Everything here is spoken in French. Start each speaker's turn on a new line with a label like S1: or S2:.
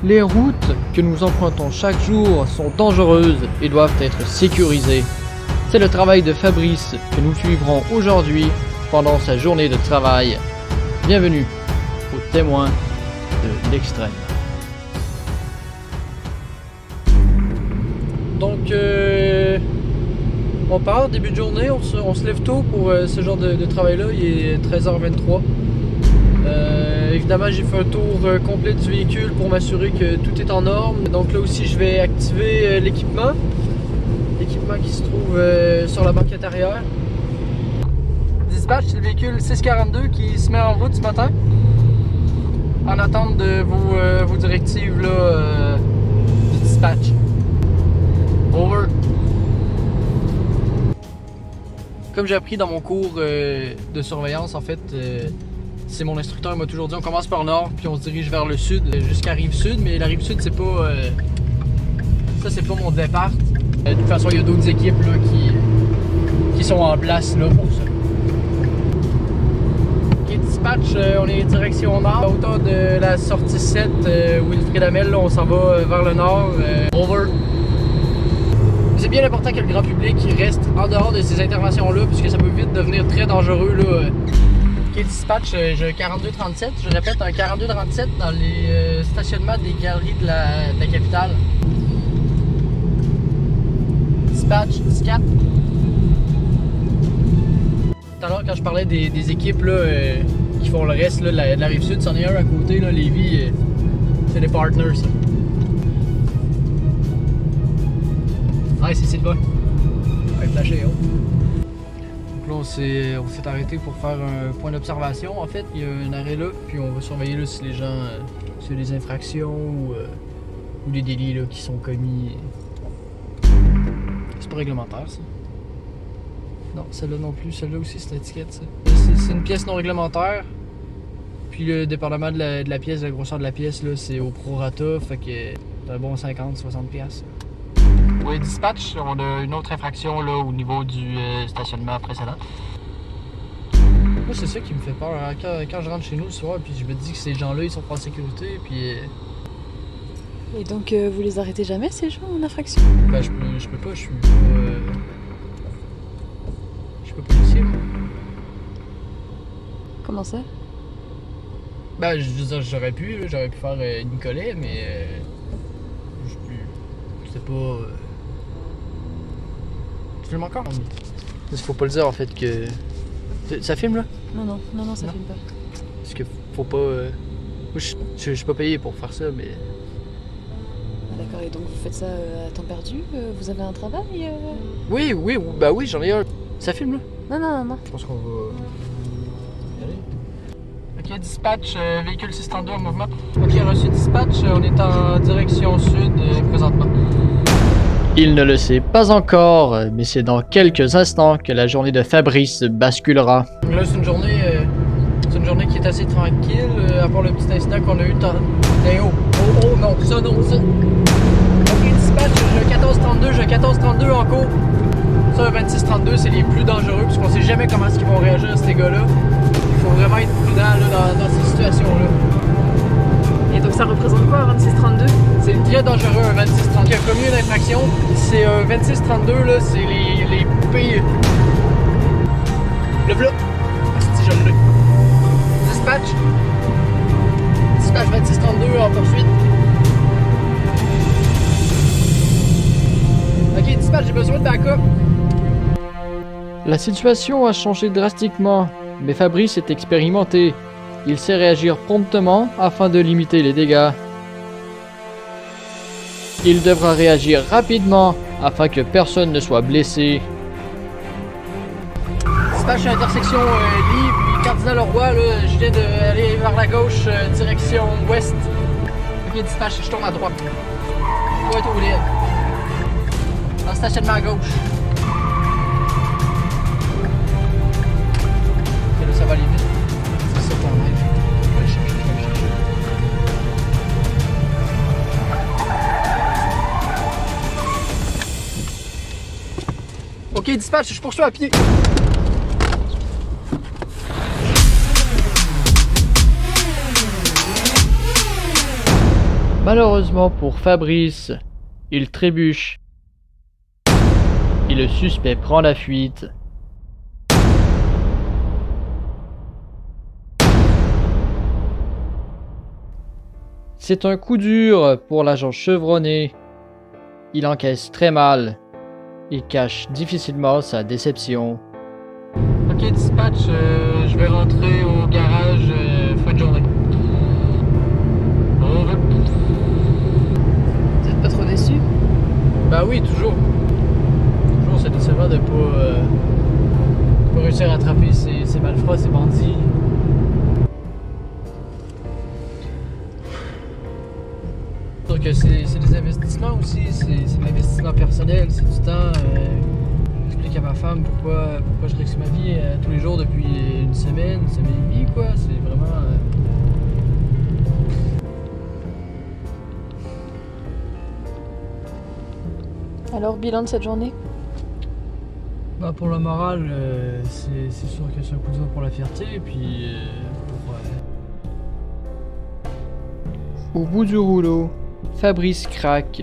S1: Les routes que nous empruntons chaque jour sont dangereuses et doivent être sécurisées. C'est le travail de Fabrice que nous suivrons aujourd'hui pendant sa journée de travail. Bienvenue aux témoins de l'extrême. Donc, on part, début de journée, on se lève tôt pour ce genre de travail-là, il est 13h23. Évidemment, j'ai fait un tour complet du véhicule pour m'assurer que tout est en norme. Donc là aussi, je vais activer l'équipement. L'équipement qui se trouve sur la banquette arrière. Dispatch, c'est le véhicule 642 qui se met en route ce matin. En attente de vos directives là, du dispatch. Over. Comme j'ai appris dans mon cours de surveillance, en fait, c'est mon instructeur m'a toujours dit on commence par le nord puis on se dirige vers le sud jusqu'à Rive-Sud, mais la Rive-Sud c'est pas ça, c'est pas mon départ. De toute façon, il y a d'autres équipes là, qui sont en place là pour ça. Ok, dispatch, on est direction nord, à hauteur de la sortie 7 Wilfrid Hamel, là, on s'en va vers le nord. Over. C'est bien important que le grand public reste en dehors de ces interventions-là, puisque ça peut vite devenir très dangereux. Là. Ok, dispatch, j'ai 4237. Je répète, un 4237 dans les stationnements des galeries de la capitale. Dispatch, 4. Tout à l'heure, quand je parlais des équipes là, qui font le reste là, de la Rive-Sud, c'en est un à côté, là, Lévis, c'est des partners. Ça. Ouais, c'est Sylvain. Ouais, flashé, oh. Donc là, on s'est arrêté pour faire un point d'observation. En fait, il y a un arrêt là, puis on va surveiller là, si les gens, s'il y a des infractions ou des délits là, qui sont commis. C'est pas réglementaire, ça. Non, celle-là non plus. Celle-là aussi, c'est l'étiquette, ça. C'est une pièce non réglementaire. Puis le dépendamment de la pièce, de la grosseur de la pièce, là, c'est au prorata, fait que c'est un bon 50-60$. Oui, dispatch, on a une autre infraction là, au niveau du stationnement précédent. Moi, c'est ça qui me fait peur. Hein. Quand je rentre chez nous le soir, puis je me dis que ces gens-là, ils sont pas en sécurité, puis...
S2: Et donc, vous les arrêtez jamais, ces gens, en infraction?
S1: Ben, je peux pas, je suis pas... Je suis pas policier, moi.
S2: Comment ça?
S1: Ben, je veux dire, j'aurais pu faire Nicolet, mais... c'est pas... Tu filmes encore? Il faut pas le dire en fait que... Ça filme là?
S2: Non, ça filme pas.
S1: Parce que faut pas... Moi, je suis pas payé pour faire ça, mais...
S2: Ah, d'accord, et donc vous faites ça à temps perdu? Vous avez un travail?
S1: Oui, bah oui, j'en ai un. Ça filme là?
S2: Non.
S1: Je pense qu'on va... y aller. Ok, dispatch, véhicule 632 en mouvement. Ok, reçu dispatch, on est en direction sud présentement. Il ne le sait pas encore, mais c'est dans quelques instants que la journée de Fabrice basculera. Là, c'est une journée qui est assez tranquille, à part le petit incident qu'on a eu oh non, ça. Ok, dispatch, j'ai 1432 en cours. Ça, 2632, c'est les plus dangereux, puisqu'on sait jamais comment ils vont réagir, ces gars-là. Il faut vraiment être prudent là, dans ces situations-là.
S2: Et donc ça représente quoi, un 2632?
S1: C'est très dangereux, un 2632. Qui a commis une infraction, c'est un 2632, là, c'est les pires. Le v'là. Si je l'ai. Dispatch 2632 en poursuite. Ok, dispatch, j'ai besoin de backup. La situation a changé drastiquement, mais Fabrice est expérimenté. Il sait réagir promptement afin de limiter les dégâts. Il devra réagir rapidement afin que personne ne soit blessé. Dispatch à l'intersection Lee puis Cardinal Leroy, là, je viens d'aller vers la gauche, direction ouest. Ok, dispatch, je tourne à droite. Faut être au libre. Dans le stationnement à gauche. Ok, là, ça va aller vite. C'est ça ton neige. Je vais le chercher. Ok, dispatch, je poursuis à pied. Malheureusement pour Fabrice, il trébuche. Et le suspect prend la fuite. C'est un coup dur pour l'agent chevronné. Il encaisse très mal et cache difficilement sa déception. Ok, dispatch, je vais rentrer au garage fin de journée. Over.
S2: Vous êtes pas trop déçu?
S1: Bah oui, toujours. Toujours, c'est décevant de pas réussir à attraper ces malfrats, ces bandits. Donc c'est des investissements aussi, c'est de l'investissement personnel, c'est du temps. J'explique à ma femme pourquoi je risque ma vie tous les jours depuis une semaine et demie, quoi. C'est vraiment...
S2: Alors, bilan de cette journée?
S1: Bah pour le moral, c'est sûr que c'est un coup dur pour la fierté, et puis Au bout du rouleau, Fabrice craque